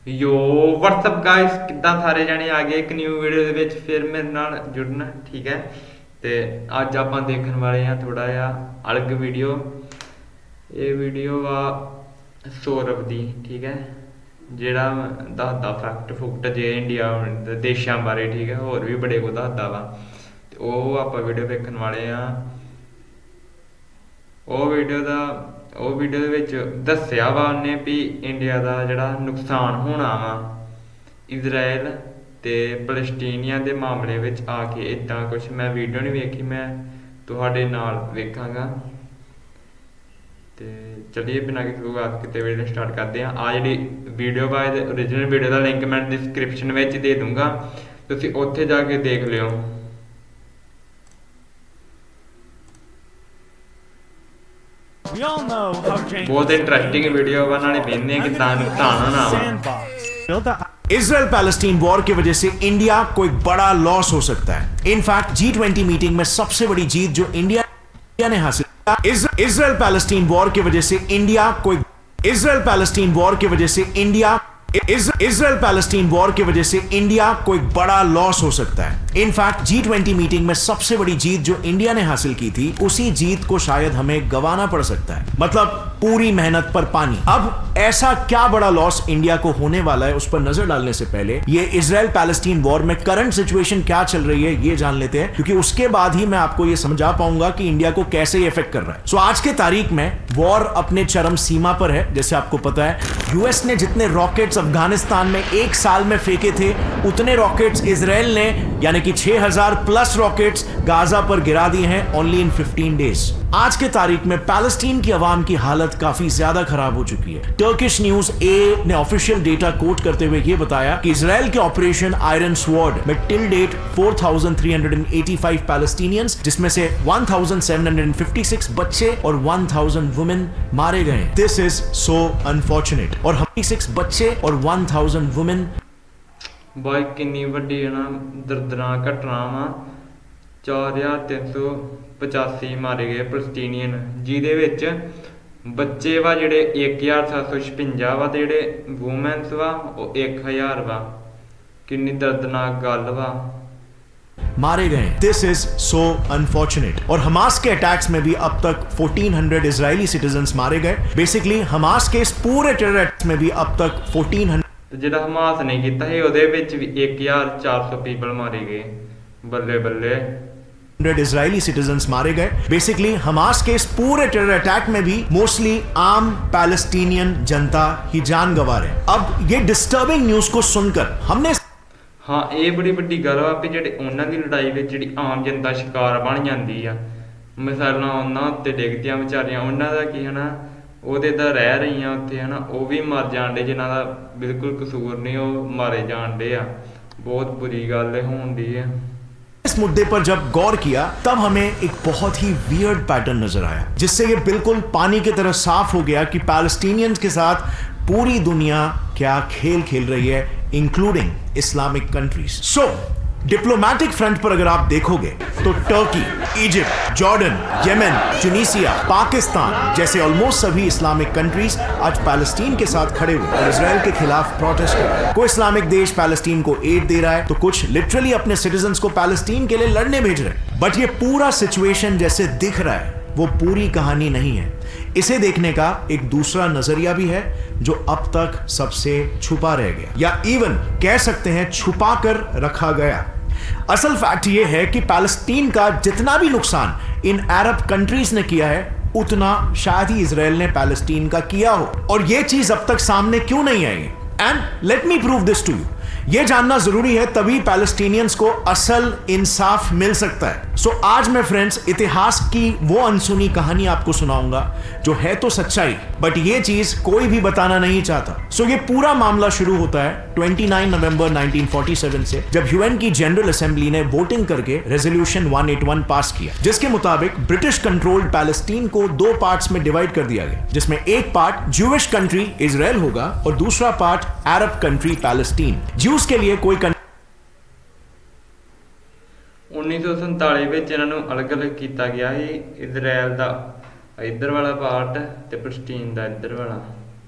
यो WhatsApp guys किद्दां सारे जाने आ गए एक न्यू वीडियो ਦੇ ਵਿੱਚ ਫਿਰ ਮੇਰੇ ਨਾਲ ਜੁੜਨਾ ਠੀਕ ਹੈ। ਤੇ ਅੱਜ ਆਪਾਂ ਦੇਖਣ ਵਾਲੇ ਆ ਥੋੜਾ ਜਿਹਾ ਅਲੱਗ ਵੀਡੀਓ। ਇਹ ਵੀਡੀਓ ਆ ਸੌਰਵ ਦੀ ਠੀਕ ਹੈ, ਜਿਹੜਾ ਦੱਸਦਾ ਫੈਕਟ ਫੁਕਟ ਜੇ ਇੰਡੀਆ ਦੇ ਦੇਸ਼ਾਂ ਬਾਰੇ ਠੀਕ ਹੈ, ਹੋਰ ਵੀ ਬੜੇ ਕੋ ਦੱਸਦਾ ਵਾ। ਤੇ ਉਹ ਆਪਾਂ ਵੀਡੀਓ ਵੇਖਣ ਵਾਲੇ ਆ। ਉਹ ਵੀਡੀਓ ਦੇ ਵਿੱਚ ਦੱਸਿਆ ਵਾ ਉਹਨੇ ਵੀ ਇੰਡੀਆ ਦਾ ਜਿਹੜਾ ਨੁਕਸਾਨ ਹੋਣਾ ਵਾ ਇਜ਼ਰਾਈਲ ਤੇ ਫਲਸਤੀਨੀਆਂ ਦੇ ਮਾਮਲੇ ਵਿੱਚ ਆ ਕੇ। ਇੱਦਾਂ ਕੁਛ ਮੈਂ ਵੀਡੀਓ ਨਹੀਂ ਵੇਖੀ, ਮੈਂ ਤੁਹਾਡੇ ਨਾਲ ਵੇਖਾਂਗਾ। ਤੇ ਚਲਿਏ ਬਿਨਾਂ ਕਿਸੇ ਬਾਤ ਕੀਤੇ ਵੀਡੀਓ ਸਟਾਰਟ ਕਰਦੇ ਹਾਂ। ਆ ਜਿਹੜੀ ਵੀਡੀਓ ਵਾ ਇਹਦੇ ਓਰੀਜਨਲ ਵੀਡੀਓ ਦਾ ਲਿੰਕ ਮੈਂ ਡਿਸਕ੍ਰਿਪਸ਼ਨ ਵਿੱਚ ਦੇ ਦੂੰਗਾ, ਤੁਸੀਂ ਉੱਥੇ ਜਾ ਕੇ ਦੇਖ ਲਿਓ। बहुत इंटरेस्टिंग वीडियो बनाने बेने कि इजराइल पैलेस्टीन वॉर की वजह से इंडिया को एक बड़ा लॉस हो सकता है। इनफैक्ट G20 मीटिंग में सबसे बड़ी जीत जो इंडिया ने हासिल इजराइल पैलेस्टीन वॉर की वजह से इंडिया को इजराइल पैलेस्टीन वॉर की वजह से इंडिया इजराइल पैलेस्टीन वॉर की वजह से इंडिया को एक बड़ा लॉस हो सकता है। इनफैक्ट G20 मीटिंग में सबसे बड़ी जीत जो इंडिया ने हासिल की थी, उसी जीत को शायद हमें गंवाना पड़ सकता है। मतलब पूरी मेहनत पर पानी। अब ऐसा क्या बड़ा लॉस इंडिया को होने वाला है, उस पर नजर डालने से पहले ये इजराइल पैलेस्टीन वॉर में करंट सिचुएशन क्या चल रही है ये जान लेते हैं, क्योंकि उसके बाद ही मैं आपको ये समझा पाऊंगा कि इंडिया को कैसे ये इफेक्ट कर रहा है। सो आज के तारीख में वॉर अपने चरम सीमा पर है। जैसे आपको पता है, यूएस ने जितने रॉकेट्स अफगानिस्तान में एक साल में फेंके थे, उतने रॉकेट्स इजराइल ने यानी कि 6000 प्लस रॉकेट्स गाजा पर गिरा दिए हैं ओनली इन 15 डेज। आज के तारीख में पैलेस्टीन की आवाम की हालत काफी ज्यादा खराब हो चुकी है। टर्किश न्यूज ए ने ऑफिशियल डेटा कोट करते हुए यह बताया कि इजराइल के ऑपरेशन आयरन स्वॉर्ड में टिल डेट 4385 पैलेस्टीनियंस, जिसमें से 1756 बच्चे और 1000 वुमेन मारे गए। This is so unfortunate. और 56 बच्चे और 1000 वुमेन ਬਾਈ ਕਿੰਨੀ ਵੱਡੀ ਹੈ ਨਾ ਦਰਦਨਾਕ ਘਟਨਾ ਵਾ। 4385 ਮਾਰੇ ਗਏ ਫਲਸਤੀਨੀਅਨ, ਜਿਹਦੇ ਵਿੱਚ ਬੱਚੇ ਵਾ ਜਿਹੜੇ 1756 ਵਾ, ਤੇ ਜਿਹੜੇ ਵੂਮੈਨਸ ਵਾ ਉਹ 1000 ਵਾ। ਕਿੰਨੀ ਦਰਦਨਾਕ ਗੱਲ ਵਾ। मारे गए। This is so unfortunate. और हमास के अटैक्स में भी अब तक 1400 इजरायली सिटीजन्स मारे गए। बेसिकली हमास के इस पूरे टेरर अटैक्स में भी अब तक 1400 ਜਿਹੜਾ ਹਮਾਸ ਨੇ ਕੀਤਾ ਸੀ ਉਹਦੇ ਵਿੱਚ ਵੀ 1400 ਪੀਪਲ ਮਾਰੇ ਗਏ। ਬੱਲੇ ਬੱਲੇ। इजरायली सिटीजन्स मारे गए। बेसिकली हमास के इस पूरे टेरर अटैक में भी मोस्टली आम पैलेस्टीनियन जनता ही जान गंवा रहे। अब ये डिस्टर्बिंग न्यूज को सुनकर हमने हाँ ये बड़ी वड्डी गल वा भी ਜਿਹੜੇ ਉਹਨਾਂ ਦੀ ਲੜਾਈ ਵਿੱਚ ਜਿਹੜੀ ਆਮ ਜਨਤਾ ਸ਼ਿਕਾਰ ਬਣ ਜਾਂਦੀ ਆ। ਮਿਸਾਲਾਂ ਉਹਨਾਂ ਉੱਤੇ ਡਿੱਗਦੀਆਂ ਵਿਚਾਰੀਆਂ, ਉਹਨਾਂ ਦਾ ਕੀ ਹਨਾ, ਉਹਦੇ ਤਾਂ ਰਹਿ ਰਹੀਆਂ ਉੱਥੇ ਹਨਾ, ਉਹ ਵੀ ਮਰ ਜਾਣਦੇ ਜਿਨ੍ਹਾਂ ਦਾ ਬਿਲਕੁਲ ਕਸੂਰ ਨਹੀਂ, ਉਹ ਮਾਰੇ ਜਾਣਦੇ ਆ। ਬਹੁਤ बुरी गल होंदी है। इस मुद्दे पर जब गौर किया तब हमें एक बहुत ही वियर्ड पैटर्न नजर आया, जिससे ये बिल्कुल पानी की तरह साफ हो गया कि पैलेस्टीनियंस के साथ पूरी दुनिया क्या खेल खेल रही है, इंक्लूडिंग इस्लामिक कंट्रीज। सो डिप्लोमैटिक फ्रंट पर अगर आप देखोगे तो Turkey, Egypt, Jordan, Yemen, Tunisia, Pakistan जैसे ऑलमोस्ट सभी इस्लामिक कंट्रीज आज पैलेस्टीन के साथ खड़े हुए और इजराइल के खिलाफ प्रोटेस्ट कर रहे हैं। कोई इस्लामिक देश पैलेस्टीन को एड दे रहा है, तो कुछ लिटरली अपने सिटीजन्स को पैलेस्टीन के लिए लड़ने भेज रहे हैं। बट ये पूरा सिचुएशन जैसे दिख रहा है वो पूरी कहानी नहीं है। इसे देखने का एक दूसरा नजरिया भी है जो अब तक सबसे छुपा रह गया, या इवन कह सकते हैं छुपा कर रखा गया। असल फैक्ट यह है कि पैलेस्टीन का जितना भी नुकसान इन अरब कंट्रीज ने किया है, उतना शायद ही इजराइल ने पैलेस्टीन का किया हो। और यह चीज अब तक सामने क्यों नहीं आई? And let me prove this to you. यह जानना जरूरी है, तभी पैलेस्टीनियंस को असल इंसाफ मिल सकता है। सो आज मैं फ्रेंड्स इतिहास की वो अनसुनी कहानी आपको सुनाऊंगा जो है तो सच्चाई, बट ये चीज कोई भी बताना नहीं चाहता। सो ये पूरा मामला शुरू होता है 29 नवंबर 1947 से, जब यूएन की जनरल असेंबली ने वोटिंग करके रेजोल्यूशन 181 पास किया, जिसके मुताबिक ब्रिटिश कंट्रोल्ड पैलेस्टीन को 2 पार्ट्स में डिवाइड कर दिया गया, जिसमें एक पार्ट ज्यूइश कंट्री इजराइल होगा और दूसरा part Arab country Palestine. Jews के लिए कोई 1947 ਵਿੱਚ ਇਹਨਾਂ ਨੂੰ ਅਲੱਗ-ਅਲੱਗ ਕੀਤਾ ਗਿਆ ਸੀ। ਇਜ਼ਰਾਈਲ ਦਾ ਇੱਧਰ ਵਾਲਾ ਪਾਰਟ ਤੇ ਫਲਸਤੀਨ ਦਾ ਇੱਧਰ ਵਾਲਾ।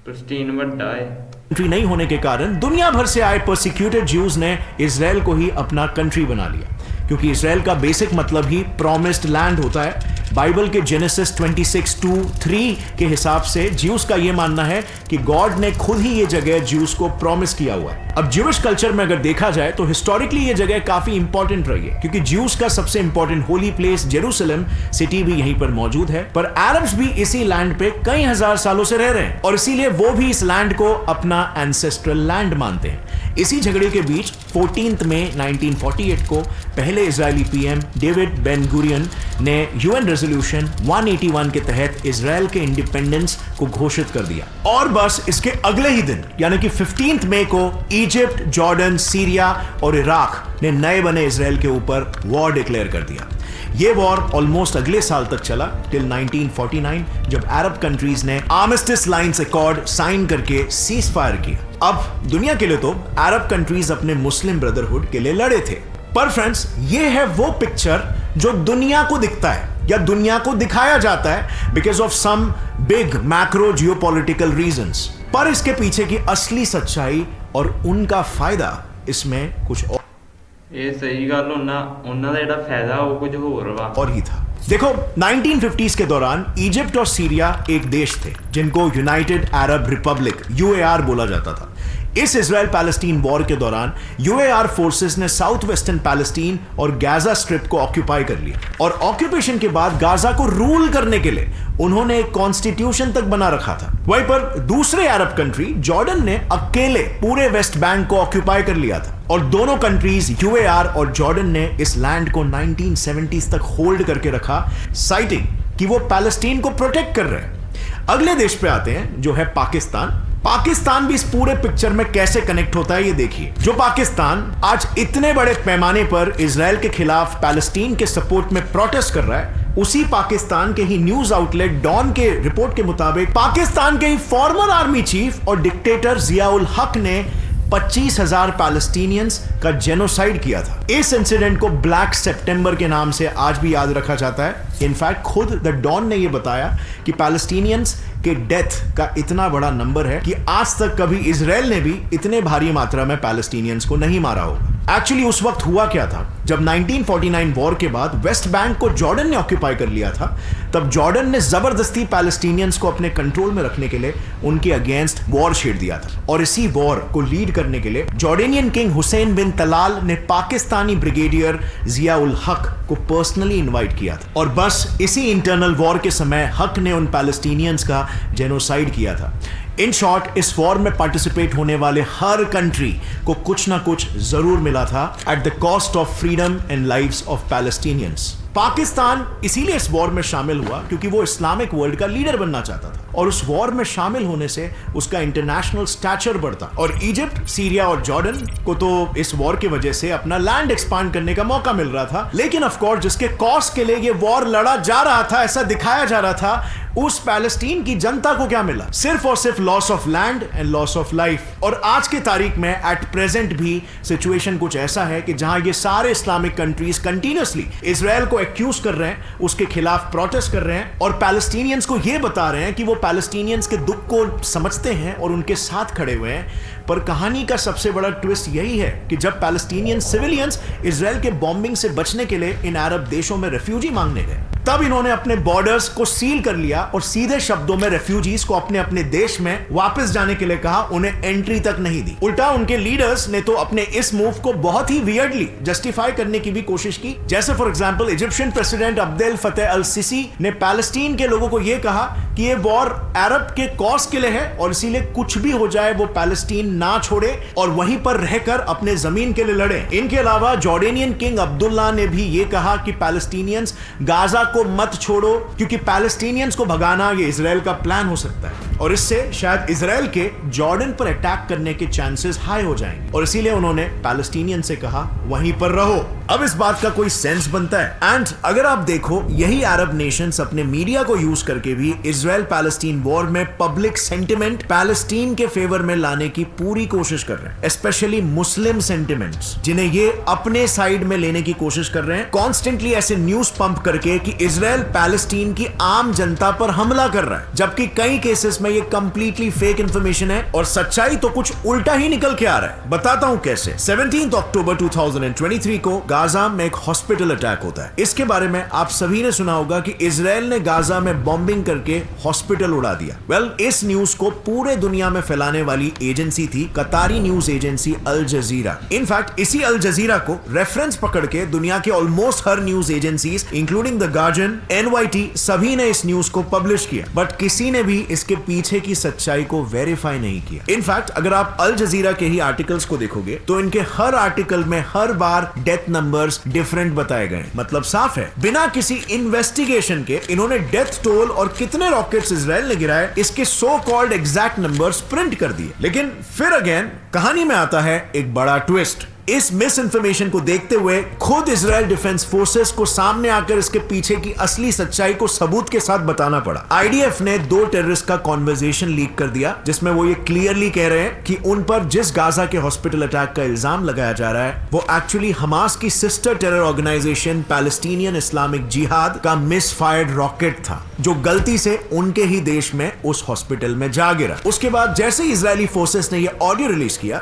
ਫਲਸਤੀਨ ਵੱਡਾ ਹੈ कंट्री नहीं होने के कारण दुनिया भर से आए परसिक्यूटेड ज्यूज ने इजराइल को ही अपना कंट्री बना लिया, क्योंकि इजराइल का बेसिक मतलब ही प्रॉमिस्ड लैंड होता है। बाइबल के जेनेसिस 26:2-3 के हिसाब से ज्यूस का यह मानना है कि गॉड ने खुद ही ये जगह ज्यूस को प्रॉमिस किया हुआ है। अब ज्यूइश कल्चर में अगर देखा जाए तो हिस्टोरिकली ये जगह काफी इंपॉर्टेंट रही है, क्योंकि ज्यूस का सबसे important holy place Jerusalem city भी यहीं पर मौजूद है। पर अरब्स भी इसी लैंड पे कई हजार सालों से रह रहे हैं और इसीलिए वो भी इस लैंड को अपना एंसेस्ट्रल लैंड मानते हैं। इसी झगड़े के बीच 14 मई 1948 को पहले Israeli PM David Ben Gurion ने यूएन रेजोल्यूशन 181 के तहत इजराइल के इंडिपेंडेंस को घोषित कर दिया। और बस इसके अगले ही दिन यानी कि 15 मई को इजिप्ट, जॉर्डन, सीरिया और इराक ने नए बने इजराइल के ऊपर वॉर डिक्लेयर कर दिया। ये वॉर ऑलमोस्ट अगले साल तक चला टिल 1949, जब अरब कंट्रीज ने आर्मिस्टिस लाइन्स अकॉर्ड साइन करके सीज फायर किया। अब दुनिया के लिए तो अरब कंट्रीज अपने मुस्लिम ब्रदरहुड के लिए लड़े थे, पर फ्रेंड्स ये है वो पिक्चर जो दुनिया को दिखता है या दुनिया को दिखाया जाता है because of some big macro geopolitical reasons. पर इसके पीछे की असली सच्चाई और उनका फायदा इसमें कुछ और ਇਹ ਸਹੀ ਗੱਲ ਉਹਨਾਂ ਦਾ ਜਿਹੜਾ ਫਾਇਦਾ ਉਹ ਕੁਝ ਹੋਰ ਵਾ और ही था। देखो 1950s के दौरान इजिप्ट और सीरिया एक देश थे जिनको यूनाइटेड अरब रिपब्लिक यूएआर बोला जाता था। इस इजराइल पैलेस्टीन वॉर के दौरान यूएआर फोर्सेस ने साउथ वेस्टर्न पैलेस्टीन और गाजा स्ट्रिप को ऑक्यूपाई कर लिया और ऑक्यूपेशन के बाद गाजा को रूल करने के लिए उन्होंने एक कॉन्स्टिट्यूशन तक बना रखा था। वहीं पर दूसरे अरब कंट्री जॉर्डन ने अकेले पूरे वेस्ट बैंक को ऑक्यूपाई कर लिया था और दोनों कंट्रीज यूएआर और जॉर्डन ने इस लैंड को 1970s तक होल्ड करके रखा, साइटिंग कि वो पैलेस्टीन को प्रोटेक्ट कर रहे हैं। अगले देश पे आते हैं जो है पाकिस्तान। पाकिस्तान भी इस पूरे पिक्चर में कैसे कनेक्ट होता है ये देखिए। जो पाकिस्तान आज इतने बड़े पैमाने पर इजराइल के खिलाफ पैलेस्टीन के सपोर्ट में प्रोटेस्ट कर रहा है, उसी पाकिस्तान के ही न्यूज आउटलेट डॉन के रिपोर्ट के मुताबिक पाकिस्तान के ही फॉर्मर आर्मी चीफ और डिक्टेटर जिया उल हक ने 25,000 पैलेस्टीनियंस का जेनोसाइड किया था। इस इंसिडेंट को ब्लैक सितंबर के नाम से आज भी याद रखा जाता है। इनफैक्ट खुद द डॉन ने यह बताया कि पैलेस्टीनियंस के डेथ का इतना बड़ा नंबर है कि आज तक कभी इजराइल ने भी इतने भारी मात्रा में पैलेस्टीनियंस को नहीं मारा होगा। एक्चुअली उस वक्त हुआ क्या था, जब 1949 वॉर के बाद वेस्ट बैंक को जॉर्डन ने ऑक्यूपाई कर लिया था, तब जॉर्डन ने जबरदस्ती पैलेस्टीनियंस को अपने कंट्रोल में रखने के लिए उनके अगेंस्ट वॉर छेड़ दिया था। और इसी वॉर को लीड करने के लिए जॉर्डेनियन किंग हुसैन बिन तलाल ने पाकिस्तानी ब्रिगेडियर जिया उल हक को पर्सनली इनवाइट किया था और बस इसी इंटरनल वॉर के समय हक ने उन पैलेस्टीनियंस का जेनोसाइड किया था। इन शॉर्ट इस वॉर में पार्टिसिपेट होने वाले हर कंट्री को कुछ ना कुछ जरूर मिला था at the cost of freedom and lives of Palestinians. Pakistan इसीलिए इस वॉर में शामिल हुआ क्योंकि वो इस्लामिक वर्ल्ड का लीडर बनना चाहता था और उस वॉर में शामिल होने से उसका इंटरनेशनल स्टैचर बढ़ता और इजिप्ट, सीरिया और जॉर्डन को तो इस वॉर की वजह से अपना लैंड एक्सपांड करने का मौका मिल रहा था। लेकिन ऑफ कोर्स जिसके कॉज के लिए ये वॉर लड़ा जा रहा था, ऐसा दिखाया जा रहा था, उस पैलेस्टीन की जनता को क्या मिला? सिर्फ और सिर्फ loss of land and loss of life. और आज के तारीख में एट प्रेजेंट भी सिचुएशन कुछ ऐसा है कि जहां ये सारे इस्लामिक कंट्रीज कंटिन्यूअसली इजराइल को एक्यूज कर रहे हैं, उसके खिलाफ प्रोटेस्ट कर रहे हैं और पैलेस्टीनियंस को यह बता रहे हैं कि वो पैलेस्टीनियंस के दुख को समझते हैं और उनके साथ खड़े हुए हैं। पर कहानी का सबसे बड़ा ट्विस्ट यही है कि जब पैलेस्टीनियन सिविलियंस इजराइल के बॉम्बिंग से बचने के लिए इन अरब देशों में रेफ्यूजी मांगने गए, तब इन्होंने अपने बॉर्डर्स को सील कर लिया और सीधे शब्दों में रेफ्यूजीज को अपने अपने देश में वापस जाने के लिए कहा, उन्हें एंट्री तक नहीं दी। उल्टा उनके लीडर्स ने तो अपने इस मूव को बहुत ही वियर्डली जस्टिफाई करने की भी कोशिश की। जैसे for example Egyptian president Abdel Fattah al Sisi ने पैलेस्टीन के लोगों को यह कहा कि ये वॉर अरब के कॉज के लिए है और इसीलिए कुछ भी हो जाए वो पैलेस्टीन ना छोड़े और वहीं पर रहकर अपने जमीन के लिए लड़े। इनके अलावा जॉर्डेनियन किंग अब्दुल्ला ने भी ये कहा कि पैलेस्टीनियंस गाजा को मत छोड़ो क्योंकि पैलेस्टीनियंस को भगाना ये इजराइल का प्लान हो सकता है और इससे शायद इजराइल के जॉर्डन पर अटैक करने के चांसेस हाई हो जाएंगे और इसीलिए उन्होंने पैलेस्टीनियन से कहा वहीं पर रहो। अब इस बात का कोई सेंस बनता है? एंड अगर आप देखो, यही अरब नेशंस अपने मीडिया को यूज करके भी इजराइल पैलेस्टीन वॉर में पब्लिक सेंटिमेंट पैलेस्टीन के फेवर में लाने की पूरी कोशिश कर रहे हैं, स्पेशली मुस्लिम सेंटिमेंट्स, जिन्हें ये अपने साइड में लेने की कोशिश कर रहे हैं, कॉन्स्टेंटली ऐसे न्यूज पंप करके कि इजराइल पैलेस्टीन की आम जनता पर हमला कर रहा है, जबकि कई केसेस में ये कंप्लीटली फेक इंफॉर्मेशन है और सच्चाई तो कुछ उल्टा ही निकल के आ रहा है। बताता हूं कैसे। 17 अक्टूबर 2023 को गाजा में एक हॉस्पिटल अटैक होता है। इसके बारे में आप सभी ने सुना होगा कि इजराइल ने गाजा में बॉम्बिंग करके हॉस्पिटल उड़ा दिया। वेल, इस न्यूज को पूरे दुनिया में फैलाने वाली एजेंसी थी कतारी न्यूज एजेंसी अल जजीरा। इनफैक्ट इसी अल जजीरा को रेफरेंस पकड़ के दुनिया के almost her news agencies including the guardian, NYT, सभी ने इस न्यूज को पब्लिश किया, बट किसी ने भी इसके पीछे की सच्चाई को वेरीफाई नहीं किया। इनफैक्ट अगर आप अल जजीरा के ही आर्टिकल्स को देखोगे तो इनके हर आर्टिकल में हर बार डेथ नंबर्स डिफरेंट बताए गए। मतलब साफ है, बिना किसी इन्वेस्टिगेशन के इन्होंने डेथ टोल और कितने रॉकेट्स इजराइल ने गिराए इसके so called exact numbers print कर दिए। लेकिन फिर अगेन कहानी में आता है एक बड़ा ट्विस्ट। इस मिस इन्फॉर्मेशन को देखते हुए खुद इजराइल डिफेंस फोर्सेस को सामने आकर इसके पीछे की असली सच्चाई को सबूत के साथ बताना पड़ा। IDF ने 2 टेररिस्ट का कॉन्वर्सेशन लीक कर दिया, जिसमें वो ये क्लियरली कह रहे हैं कि उन पर जिस गाजा के हॉस्पिटल अटैक का इल्जाम लगाया जा रहा है वो एक्चुअली हमास की sister terror organization Palestinian Islamic Jihad का मिसफायर्ड रॉकेट था, जो गलती से उनके ही देश में उस हॉस्पिटल में जा गिरा। उसके बाद जैसे ही इजरायली फोर्सेस ने ये ऑडियो रिलीज किया,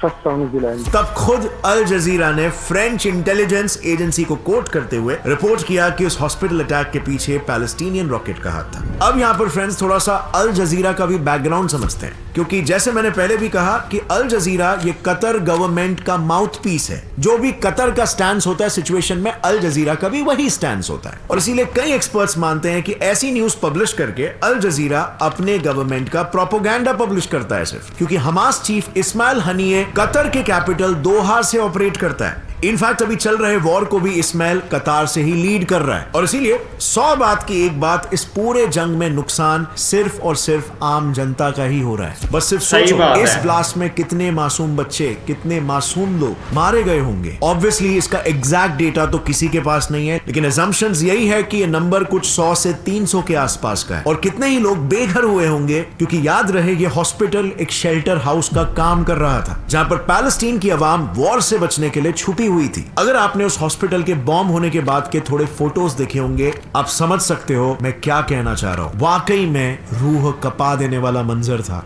तब खुद अल जजीरा ने फ्रेंच इंटेलिजेंस एजेंसी को कोट करते हुए रिपोर्ट किया कि उस हॉस्पिटल अटैक के पीछे पैलेस्टीनियन रॉकेट का हाथ था। अब यहाँ पर फ्रेंड्स थोड़ा सा अल जजीरा का भी बैकग्राउंड समझते हैं, क्योंकि जैसे मैंने पहले भी कहा कि अल जजीरा ये कतर गवर्नमेंट का माउथ पीस है। जो भी कतर का स्टैंड होता है सिचुएशन में, अल जजीरा का भी वही स्टैंड होता है। और इसीलिए कई एक्सपर्ट्स मानते हैं कि ऐसी न्यूज पब्लिश करके अल जजीरा अपने गवर्नमेंट का प्रोपोगेंडा पब्लिश करता है, सिर्फ क्योंकि हमास चीफ इस्माइल हनीये कतर के कैपिटल दोहा से ऑपरेट करता है। इनफैक्ट अभी चल रहे वॉर को भी इस्माइल कतार से ही लीड कर रहा है। और इसीलिए 100 बात की एक बात, इस पूरे जंग में नुकसान सिर्फ और सिर्फ आम जनता का ही हो रहा है। बस सिर्फ सोचो इस ब्लास्ट में कितने मासूम बच्चे, कितने मासूम लोग मारे गए होंगे। ऑब्वियसली इसका एग्जैक्ट डेटा तो किसी के पास नहीं है, लेकिन असम्पशंस यही है कि ये नंबर कुछ 100 से 300 के आसपास का है। और कितने ही लोग बेघर हुए होंगे, क्योंकि याद रहे ये हॉस्पिटल एक शेल्टर हाउस का काम कर रहा था, जहां पर पैलेस्टीन की आवाम वॉर से बचने के लिए छुपी हुई थी। अगर आपने उस हॉस्पिटल के बॉम्ब होने के बाद के थोड़े फोटोज देखे होंगे, आप समझ सकते हो मैं क्या कहना चाह रहा हूं। वाकई में रूह कपा देने वाला मंजर था।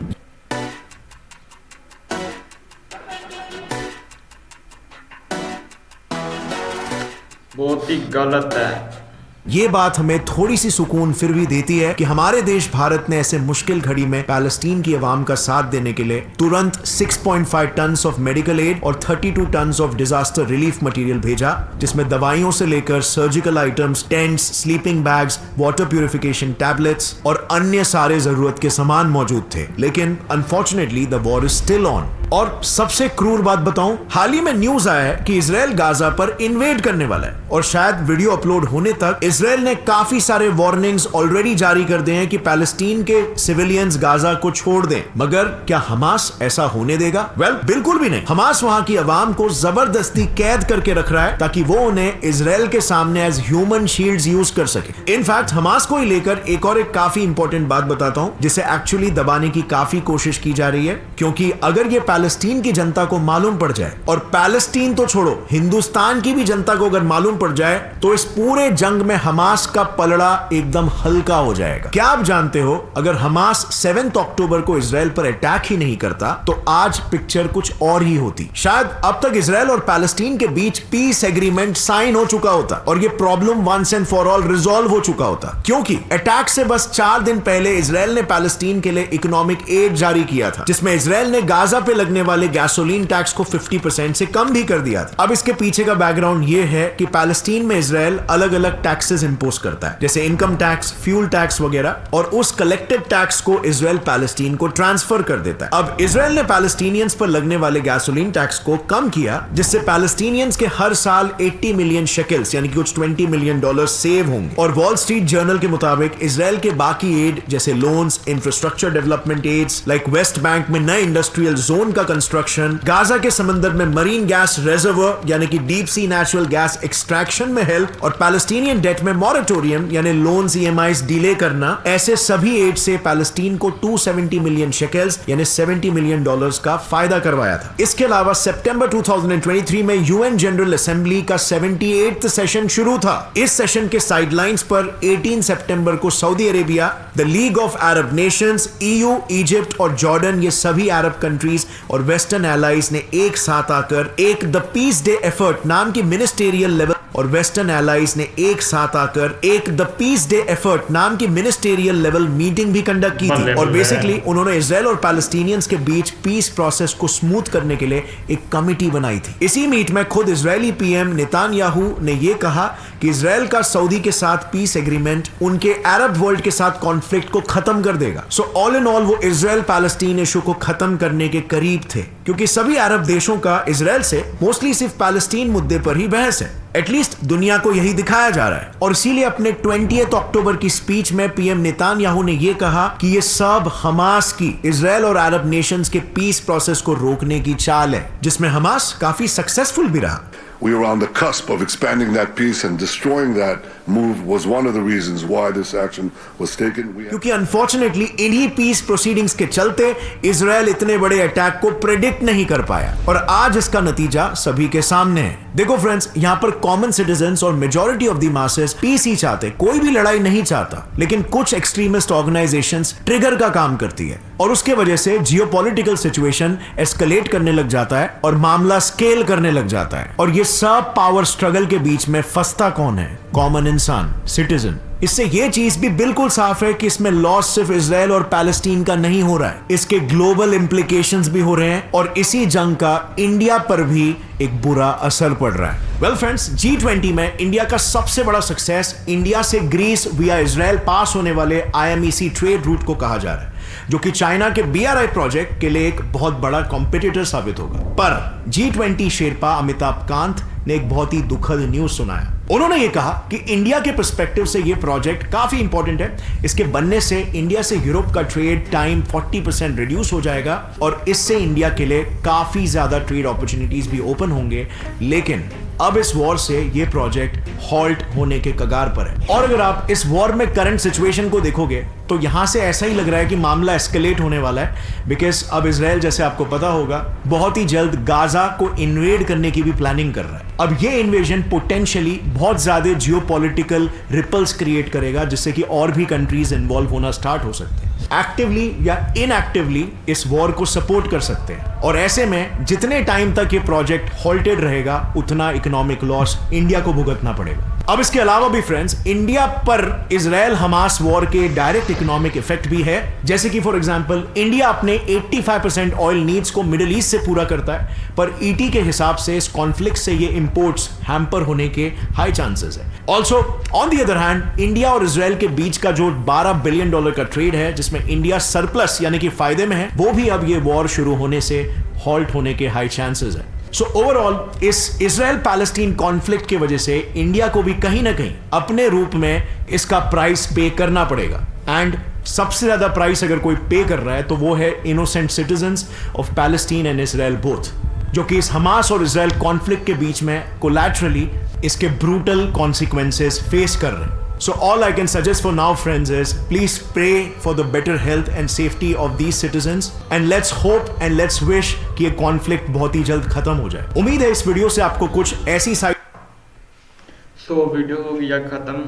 बहुत ही गलत है। ये बात हमें थोड़ी सी सुकून फिर भी देती है कि हमारे देश भारत ने ऐसे मुश्किल घड़ी में पैलेस्टीन की आवाम का साथ देने के लिए तुरंत 6.5 टन ऑफ मेडिकल एड और 32 ton of disaster relief material भेजा, जिसमें दवाइयों से लेकर surgical items, tents, sleeping bags, water purification tablets और अन्य सारे जरूरत के सामान मौजूद थे। लेकिन unfortunately the war is still on. और सबसे क्रूर बात बताऊं, हाल ही में न्यूज आया है कि इजराइल गाजा पर इन्वेड करने वाला है, और शायद वीडियो अपलोड होने तक इजराइल ने काफी सारे वार्निंग्स ऑलरेडी जारी कर दिए हैं कि पैलेस्टीन के सिविलियंस गाजा को छोड़ दें। मगर क्या हमास ऐसा होने देगा? वेल, बिल्कुल भी नहीं। हमास वहां की आवाम को जबरदस्ती कैद करके रख रहा है ताकि वो उन्हें इजराइल के सामने एज ह्यूमन शील्ड्स यूज कर सके। इनफैक्ट हमास को ही लेकर एक काफी इंपॉर्टेंट बात बताता हूं, जिसे एक्चुअली दबाने की काफी कोशिश की जा रही है, क्योंकि अगर ये पैलेस्टीन की जनता को मालूम पड़ जाए, और पैलेस्टीन तो छोड़ो हिंदुस्तान की भी जनता को अगर मालूम पड़ जाए, तो इस पूरे जंग में हमास का पलड़ा एकदम हल्का हो जाएगा। क्या आप जानते हो, अगर हमास 7 अक्टूबर को इजराइल पर अटैक ही नहीं करता तो आज पिक्चर कुछ और ही होती। शायद अब तक इजराइल और पैलेस्टीन के बीच पीस एग्रीमेंट साइन हो चुका होता और ये problem once and for all resolve हो चुका होता, क्योंकि अटैक से बस 4 दिन पहले इजराइल ने पैलेस्टीन के लिए इकोनॉमिक एड जारी किया था, जिसमें इजराइल ने गाजा पे लगने लगने वाले गैसोलीन टैक्स को 50% से कम भी कर दिया था। अब इसके पीछे का बैकग्राउंड ये है कि पैलेस्टीन में इजराइल अलग अलग टैक्सेस इंपोज करता है, जैसे इनकम टैक्स, फ्यूल टैक्स वगैरह, और उस कलेक्टेड टैक्स को इजराइल पैलेस्टीन को ट्रांसफर कर देता है। अब इजराइल ने पैलेस्टीनियंस पर लगने वाले गैसोलीन टैक्स को कम किया, जिससे पैलेस्टीनियंस के हर साल 80 मिलियन शेकल्स यानी कि कुछ $20 मिलियन सेव होंगे। और वॉल स्ट्रीट जर्नल के मुताबिक इजराइल के बाकी एड जैसे loans, infrastructure development aids like West Bank में नए इंडस्ट्रियल जोन का कंस्ट्रक्शन, गाजा के समंदर में मरीन गैस रिजर्वर यानी कि deep sea natural gas extraction में हेल्प, और पैलेस्टीनियन डेट में मॉरेटोरियम यानी लोन्स EMIs डिले करना, ऐसे सभी एड से पैलेस्टीन को 270 मिलियन शेकल्स यानी $70 मिलियन का फायदा करवाया था। इसके अलावा सितंबर 2023 में यूएन जनरल असेंबली का 78th सेशन शुरू था। इस सेशन के साइडलाइंस पर 18 सितंबर को Saudi Arabia, the league of Arab Nations, EU, Egypt और जॉर्डन, ये सभी अरब कंट्रीज और वेस्टर्न एलाइज ने एक साथ आकर एक द पीस डे एफर्ट नाम की मिनिस्टेरियल लेवल और वेस्टर्न एलाइज ने एक साथ आकर एक द पीस डे एफर्ट नाम की मिनिस्टेरियल लेवल मीटिंग भी कंडक्ट की थी। और बेसिकली उन्होंने इजराइल और पैलेस्टीनियंस के बीच पीस प्रोसेस को स्मूथ करने के लिए एक कमिटी बनाई थी। इसी मीट में खुद इजरायली PM नेतान्याहू ने यह कहा कि इजराइल का सऊदी के साथ पीस एग्रीमेंट उनके अरब वर्ल्ड के साथ कॉन्फ्लिक्ट को खत्म कर देगा। सो ऑल इन ऑल वो इजराइल पैलेस्टीन इशू को खत्म करने के करीब थे, क्योंकि सभी अरब देशों का इजराइल से मोस्टली सिर्फ पैलेस्टीन मुद्दे पर ही बहस है। एटलीस्ट दुनिया को यही दिखाया जा रहा है। और इसीलिए अपने 20 अक्टूबर की स्पीच में PM नेतान्याहू ने यह कहा कि ये सब हमास की इजराइल और अरब नेशंस के पीस प्रोसेस को रोकने की चाल है, जिसमें हमास काफी सक्सेसफुल भी रहा। We were on the cusp of expanding that peace, and destroying that move was one of the reasons why this action was taken. क्योंकि अनफॉर्चुनेटली इन्हीं पीस प्रोसीडिंग्स के चलते इजराइल इतने बड़े अटैक को प्रेडिक्ट नहीं कर पाया, और आज इसका नतीजा सभी के सामने है। देखो फ्रेंड्स, यहाँ पर कॉमन सिटीजंस और majority of the masses peace ही चाहते, कोई भी लड़ाई नहीं चाहता, लेकिन कुछ एक्सट्रीमिस्ट ऑर्गेनाइजेशंस ट्रिगर का काम करती है, और उसके वजह से जियोपॉलिटिकल सिचुएशन एस्केलेट करने लग जाता है और मामला स्केल करने लग जाता है। और ये सब पावर स्ट्रगल के बीच में फंसता कौन है? कॉमन इंसान, सिटीजन। इससे यह चीज भी बिल्कुल साफ है कि इसमें लॉस सिर्फ इजराइल और पैलेस्टीन का नहीं हो रहा है, इसके ग्लोबल इंप्लीकेशंस भी हो रहे हैं, और इसी जंग का इंडिया पर भी एक बुरा असर पड़ रहा है। वेल फ्रेंड्स, G20 में इंडिया का सबसे बड़ा सक्सेस इंडिया से ग्रीस विया इजराइल पास होने वाले IMEC ट्रेड रूट को कहा जा रहा है, जो कि चाइना के BRI प्रोजेक्ट के लिए एक बहुत बड़ा कॉम्पिटिटर साबित होगा। पर G20 शेरपा अमिताभ कांत ने एक बहुत ही दुखद न्यूज सुनाया। उन्होंने ये कहा कि इंडिया के पर्सपेक्टिव से ये प्रोजेक्ट काफी इंपॉर्टेंट है, इसके बनने से इंडिया से यूरोप का ट्रेड टाइम 40% रिड्यूस हो जाएगा, और इससे इंडिया के लिए काफी ज्यादा ट्रेड अपॉर्चुनिटीज भी ओपन होंगे। लेकिन अब इस वॉर से ये प्रोजेक्ट हॉल्ट होने के कगार पर है। और अगर आप इस वॉर में करंट सिचुएशन को देखोगे तो यहां से ऐसा ही लग रहा है कि मामला एस्केलेट होने वाला है, बिकॉज अब इजराइल, जैसे आपको पता होगा, बहुत ही जल्द गाजा को इन्वेड करने की भी प्लानिंग कर रहा है। अब ये इन्वेजन पोटेंशियली बहुत ज्यादा जियोपॉलिटिकल रिपल्स क्रिएट करेगा, जिससे कि और भी कंट्रीज इन्वॉल्व होना स्टार्ट हो सकते हैं, एक्टिवली या इनएक्टिवली इस वॉर को सपोर्ट कर सकते हैं। और ऐसे में जितने टाइम तक ये प्रोजेक्ट हॉल्टेड रहेगा, उतना इकोनॉमिक लॉस इंडिया को भुगतना पड़ेगा। अब इसके अलावा भी फ्रेंड्स, इंडिया पर इजराइल हमास वॉर के डायरेक्ट इकोनॉमिक इफेक्ट भी है, जैसे कि फॉर एग्जांपल इंडिया अपने 85% ऑयल नीड्स को मिडिल ईस्ट से पूरा करता है, पर ET के हिसाब से इस कॉन्फ्लिक्ट से ये इंपोर्ट्स हैम्पर होने के हाई चांसेस है। Also on the other hand, India और इजराइल के बीच का जो $12 बिलियन का ट्रेड है, जिसमें इंडिया सरप्लस यानी कि फायदे में है, वो भी अब ये वॉर शुरू होने से हॉल्ट होने के हाई चांसेस है। सो ओवरऑल इस इजराइल पैलेस्टीन कॉन्फ्लिक्ट की वजह से इंडिया को भी कहीं ना कहीं अपने रूप में इसका प्राइस पे करना पड़ेगा, एंड सबसे ज्यादा प्राइस अगर कोई पे कर रहा है तो वो है innocent citizens of Palestine and Israel both, जो कि इस हमास और इजराइल कॉन्फ्लिक्ट के बीच में कोलैटरली इसके ब्रूटल कॉन्सिक्वेंसेस फेस कर रहे हैं। So all I can suggest for now, friends, is please pray for the better health and safety of these citizens, and let's hope and let's wish कि ये conflict बहुत ही जल्द खत्म हो जाए। उम्मीद है इस वीडियो से आपको कुछ ऐसी सो वीडियो हो गया खत्म,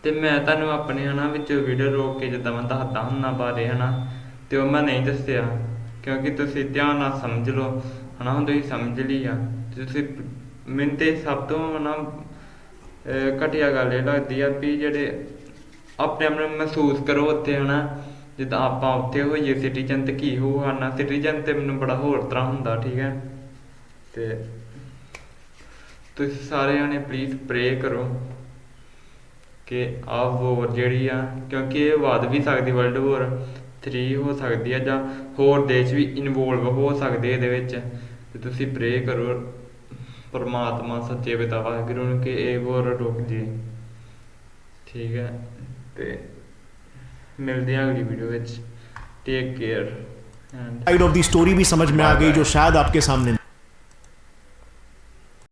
ਤੇ ਮੈਂ ਤੁਹਾਨੂੰ ਆਪਣੇ ਹਨਾ ਵਿੱਚ ਵੀਡੀਓ ਰੋਕ ਕੇ ਜਿੱਦਾਂ ਮੈਂ ਦੱਸਦਾ ਹੁੰਦਾ ਬਾਰੇ ਹਨਾ, ਤੇ ਉਹ ਮੈਂ ਨਹੀਂ ਦੱਸਿਆ ਕਿਉਂਕਿ ਤੁਸੀਂ ਧਿਆਨ ਨਾਲ ਸਮਝ ਲਓ ਹਨਾ। ਹੁਣ ਤੁਸੀਂ ਸਮਝ ਲਈ ਆ, ਤੁਸੀਂ ਮੈਨੂੰ ਤੇ ਸਭ ਤੋਂ ਹਨਾ ਘਟੀਆ ਗੱਲ ਇਹ ਲੱਗਦੀ ਆ ਵੀ ਜਿਹੜੇ ਆਪਣੇ ਆਪ ਨੂੰ ਮਹਿਸੂਸ ਕਰੋ ਉੱਥੇ ਹਨਾ, ਜਿੱਦਾਂ ਆਪਾਂ ਉੱਥੇ ਹੋਈਏ ਸਿਟੀਜ਼ਨ ਤੇ ਕੀ ਹੋਊਗਾ ਸਿਟੀਜ਼ਨ ਤੇ ਮੈਨੂੰ ਬੜਾ ਹੋਰ ਤਰ੍ਹਾਂ ਹੁੰਦਾ, ਠੀਕ ਹੈ। ਤੇ ਤੁਸੀਂ ਸਾਰੇ ਜਾਣੇ ਪਲੀਜ਼ ਪ੍ਰੇ ਕਰੋ ਕਿ ਆਹ ਵੋਰ ਜਿਹੜੀ ਆ, ਕਿਉਂਕਿ ਇਹ ਵੱਧ ਵੀ ਸਕਦੀ, World War 3 ਹੋ ਸਕਦੀ ਆ, ਜਾਂ ਹੋਰ ਦੇਸ਼ ਵੀ ਇਨਵੋਲਵ ਹੋ ਸਕਦੇ ਇਹਦੇ ਵਿੱਚ। ਤੇ ਤੁਸੀਂ ਪ੍ਰੇ ਕਰੋ ਪਰਮਾਤਮਾ ਸੱਚੇ ਪਿਤਾ ਵਾਹਿਗੁਰੂ ਨੂੰ ਕਿ ਇਹ ਵੋਰ ਰੁਕ ਜੇ, ਠੀਕ ਹੈ। ਤੇ मिलते हैं अगली वीडियो में। Take care. Side of the story भी समझ में आ गई जो शायद आपके सामने